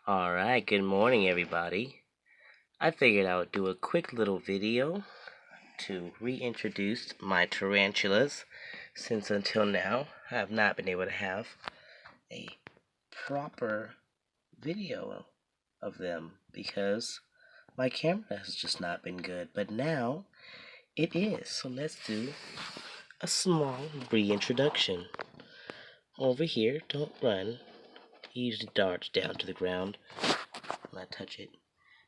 Alright, good morning everybody. I figured I would do a quick little video to reintroduce my tarantulas, since until now I have not been able to have a proper video of them because my camera has just not been good, but now it is. So let's do a small reintroduction. Over here, don't run. He usually darts down to the ground when I touch it.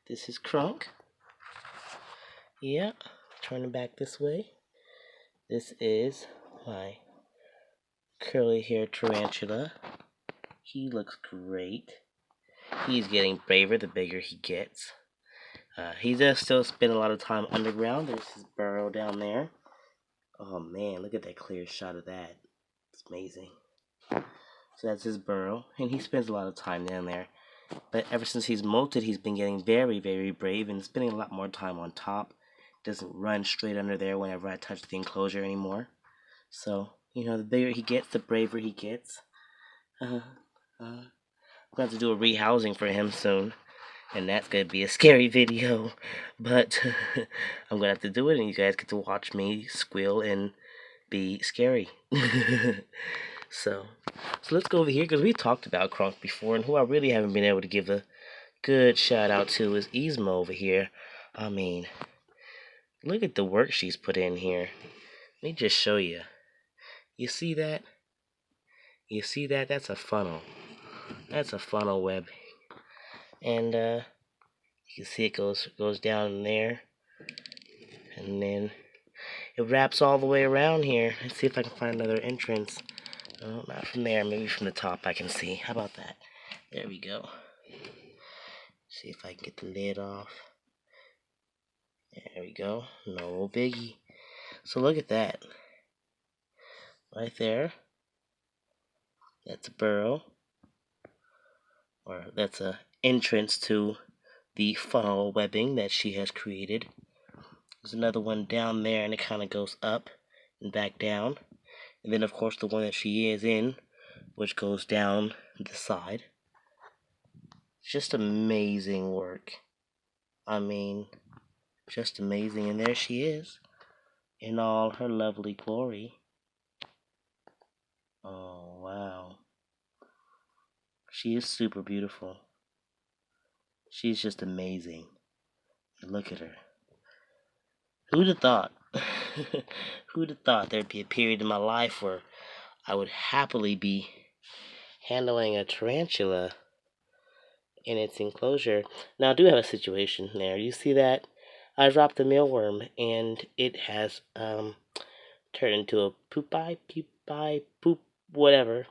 This is Kronk. Yeah, turning back this way. This is my curly haired tarantula. He looks great. He's getting braver the bigger he gets. He does still spend a lot of time underground. There's his burrow down there. Oh man, look at that clear shot of that. It's amazing. So that's his burrow, and he spends a lot of time down there. But ever since he's molted, he's been getting very, very brave and spending a lot more time on top. Doesn't run straight under there whenever I touch the enclosure anymore. So, the bigger he gets, the braver he gets. I'm going to have to do a rehousing for him soon. And that's going to be a scary video. But I'm going to have to do it, and you guys get to watch me squeal and be scary. So let's go over here, because we talked about Kronk before, and who I really haven't been able to give a good shout out to is Yzma over here. I mean, look at the work she's put in here. Let me just show you. You see that? You see that? That's a funnel. That's a funnel web. And you can see it goes down in there. And then it wraps all the way around here. Let's see if I can find another entrance. Oh, not from there. Maybe from the top I can see. How about that? There we go. See if I can get the lid off. There we go. No biggie. So look at that. Right there. That's a burrow. Or that's a entrance to the funnel webbing that she has created. There's another one down there, and it kind of goes up and back down. And then, of course, the one that she is in, which goes down the side. Just amazing work. I mean, just amazing. And there she is, in all her lovely glory. Oh, wow. She is super beautiful. She's just amazing. Look at her. Who'd have thought? Who'd have thought there'd be a period in my life where I would happily be handling a tarantula in its enclosure. Now, I do have a situation there. You see that? I dropped the mealworm, and it has turned into a poop, whatever.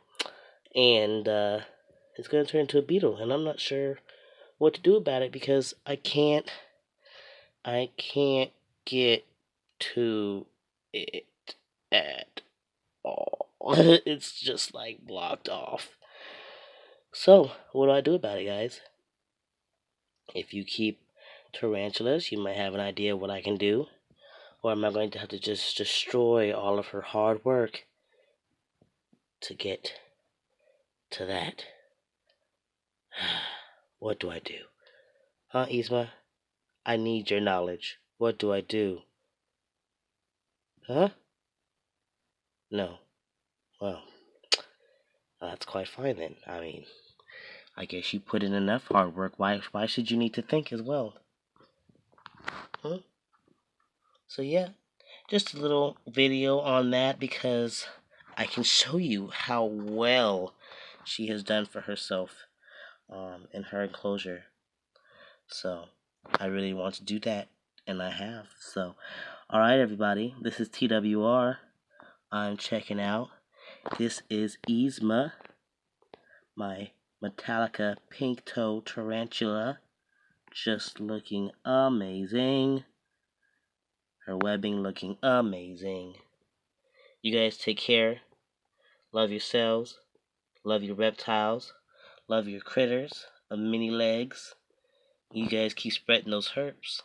And it's going to turn into a beetle, and I'm not sure what to do about it because I can't get to it at all. It's just like blocked off. So, what do I do about it, guys? If you keep tarantulas, you might have an idea of what I can do. Or am I going to have to just destroy all of her hard work to get to that? What do I do? Huh, Yzma? I need your knowledge. What do I do? Huh? No. Well, that's quite fine then. I mean, I guess you put in enough hard work. Why should you need to think as well? Huh? So yeah, just a little video on that because I can show you how well she has done for herself in her enclosure. So I really want to do that, and I have. So, alright everybody, this is TWR. I'm checking out. This is Yzma, my Metallica pink toe tarantula. Just looking amazing. Her webbing looking amazing. You guys take care. Love yourselves. Love your reptiles. Love your critters of many legs. You guys keep spreading those herps.